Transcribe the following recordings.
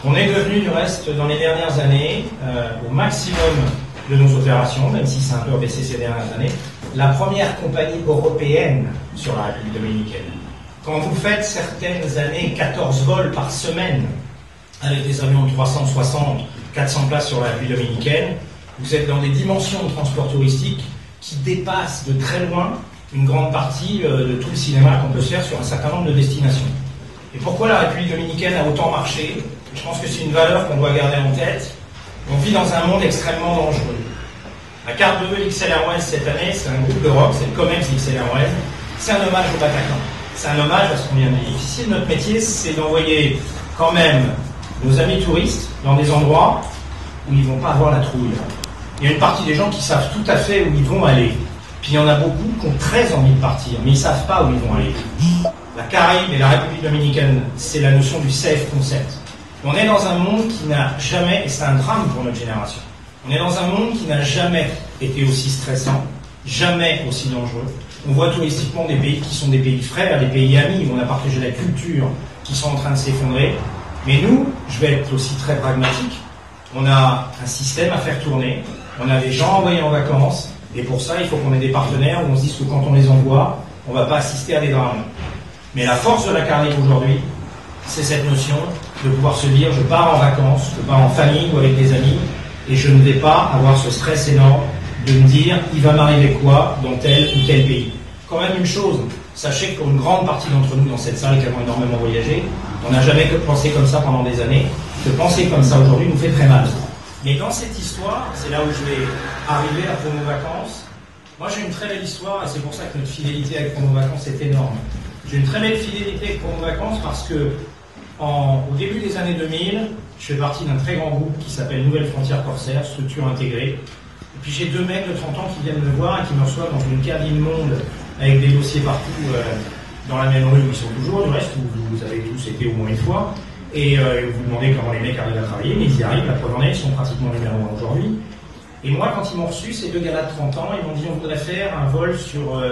On est devenu du reste dans les dernières années, au maximum de nos opérations, même si c'est un peu baissé ces dernières années, la première compagnie européenne sur la République dominicaine. Quand vous faites certaines années 14 vols par semaine avec des avions de 360, 400 places sur la République dominicaine, vous êtes dans des dimensions de transport touristique qui dépassent de très loin une grande partie de tout le cinéma qu'on peut se faire sur un certain nombre de destinations. Et pourquoi la République dominicaine a autant marché? Je pense que c'est une valeur qu'on doit garder en tête. On vit dans un monde extrêmement dangereux. La carte bleue XL Airways cette année, c'est un groupe d'Europe, c'est le COMEX XL Airways. C'est un hommage au Bataclan. C'est un hommage à ce qu'on vient de dire. Ici, notre métier, c'est d'envoyer quand même nos amis touristes dans des endroits où ils ne vont pas avoir la trouille. Il y a une partie des gens qui savent tout à fait où ils vont aller. Puis il y en a beaucoup qui ont très envie de partir, mais ils ne savent pas où ils vont aller. La Caraïbe et la République dominicaine, c'est la notion du safe concept. On est dans un monde qui n'a jamais, et c'est un drame pour notre génération, on est dans un monde qui n'a jamais été aussi stressant, jamais aussi dangereux. On voit touristiquement des pays qui sont des pays frères, des pays amis, où on a partagé la culture, qui sont en train de s'effondrer. Mais nous, je vais être aussi très pragmatique, on a un système à faire tourner, on a des gens envoyés en vacances, et pour ça, il faut qu'on ait des partenaires où on se dise que quand on les envoie, on ne va pas assister à des drames. Mais la force de la Caraïbe aujourd'hui, c'est cette notion de pouvoir se dire, je pars en vacances, je pars en famille ou avec des amis, et je ne vais pas avoir ce stress énorme de me dire, il va m'arriver quoi dans tel ou tel pays. Quand même une chose, sachez que pour une grande partie d'entre nous dans cette salle qui avons énormément voyagé, on n'a jamais pensé comme ça pendant des années. De penser comme ça aujourd'hui nous fait très mal. Mais dans cette histoire, c'est là où je vais arriver à Promo Vacances. Moi j'ai une très belle histoire et c'est pour ça que notre fidélité avec Promo Vacances est énorme. J'ai une très belle fidélité avec Promo Vacances parce que au début des années 2000, je fais partie d'un très grand groupe qui s'appelle Nouvelle Frontière Corsair, structure intégrée. Et puis j'ai deux mecs de 30 ans qui viennent me voir et qui me reçoivent dans une cabine immonde avec des dossiers partout dans la même rue où ils sont toujours, du reste où vous avez tous été au moins une fois. Et vous vous demandez comment les mecs arrivent à travailler, mais ils y arrivent, la preuve en est, ils sont pratiquement numéro 1 aujourd'hui. Et moi, quand ils m'ont reçu, ces deux gars-là de 30 ans, ils m'ont dit on voudrait faire un vol sur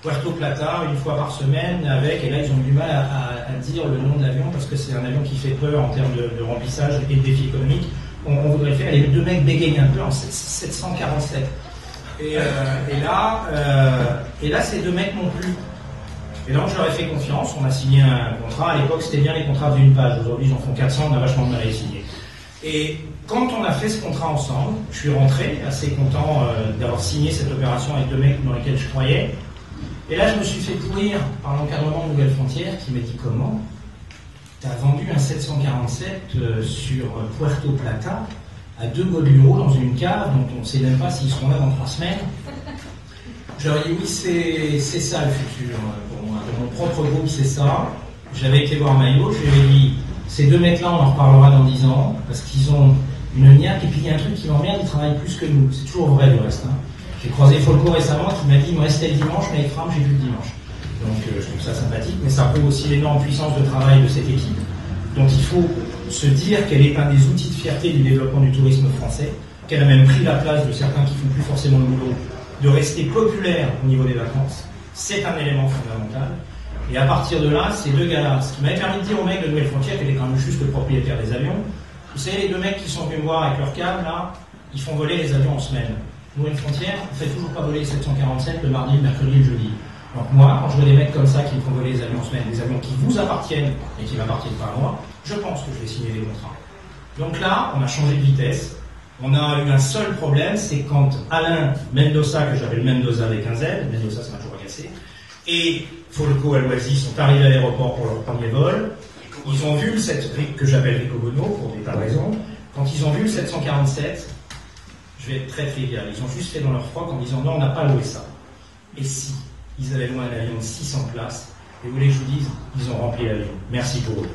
Puerto Plata une fois par semaine avec, et là ils ont du mal à dire le nom de l'avion parce que c'est un avion qui fait peur en termes de remplissage et de défis économiques. On voudrait le faire, et les deux mecs bégayent un peu en 747. Et là, ces deux mecs m'ont plu. Et donc je leur ai fait confiance, on a signé un contrat. À l'époque, c'était bien les contrats d'une page. Aujourd'hui, ils en font 400, on a vachement de mal à les signer. Et quand on a fait ce contrat ensemble, je suis rentré, assez content d'avoir signé cette opération avec deux mecs dans lesquels je croyais. Et là, je me suis fait pourrir par l'encadrement de Nouvelle Frontière qui m'a dit comment tu as vendu un 747 sur Puerto Plata à 2 godelureaux dans une cave dont on ne sait même pas s'ils seront là dans 3 semaines. Je leur ai dit oui, c'est ça le futur pour moi. De mon propre groupe, c'est ça. J'avais été voir Maillot, je lui avais dit ces deux mecs-là, on en reparlera dans 10 ans parce qu'ils ont une niaque. Et puis il y a un truc qui m'emmerde, ils travaillent plus que nous. C'est toujours vrai du reste. Hein. J'ai croisé Folco récemment qui m'a dit il me restait le dimanche, mais avec Fram, j'ai plus le dimanche. Donc je trouve ça sympathique, mais ça prouve aussi l'énorme puissance de travail de cette équipe. Donc il faut se dire qu'elle est un des outils de fierté du développement du tourisme français, qu'elle a même pris la place de certains qui font plus forcément le boulot, de rester populaire au niveau des vacances. C'est un élément fondamental. Et à partir de là, ces deux gars-là, ce qui m'avait permis de dire aux mecs de Nouvelle Frontière, qui étaient quand même juste le propriétaire des avions, vous savez, les deux mecs qui sont venus me voir avec leur câble, là, ils font voler les avions en semaine. Nouvelle Frontière, on ne fait toujours pas voler les 747 le mardi, le mercredi et le jeudi. Donc moi, quand je vois des mecs comme ça qui me font voler les avions en semaine, des avions qui vous appartiennent et qui ne m'appartiennent pas à moi, je pense que je vais signer des contrats. Donc là, on a changé de vitesse. On a eu un seul problème, c'est quand Alain Mendoza, que j'appelle Mendoza avec un Z, Mendoza ça m'a toujours agacé, et Folco Aloisi sont arrivés à l'aéroport pour leur premier vol. Ils ont vu que j'appelle Rico Bono pour des tas de raisons. Quand ils ont vu le 747, je vais être très trivial, ils ont juste fait dans leur froc en disant non, on n'a pas loué ça. Et si ils avaient loué un avion de 600 places, et vous voulez que je vous dise, ils ont rempli l'avion. Merci pour eux.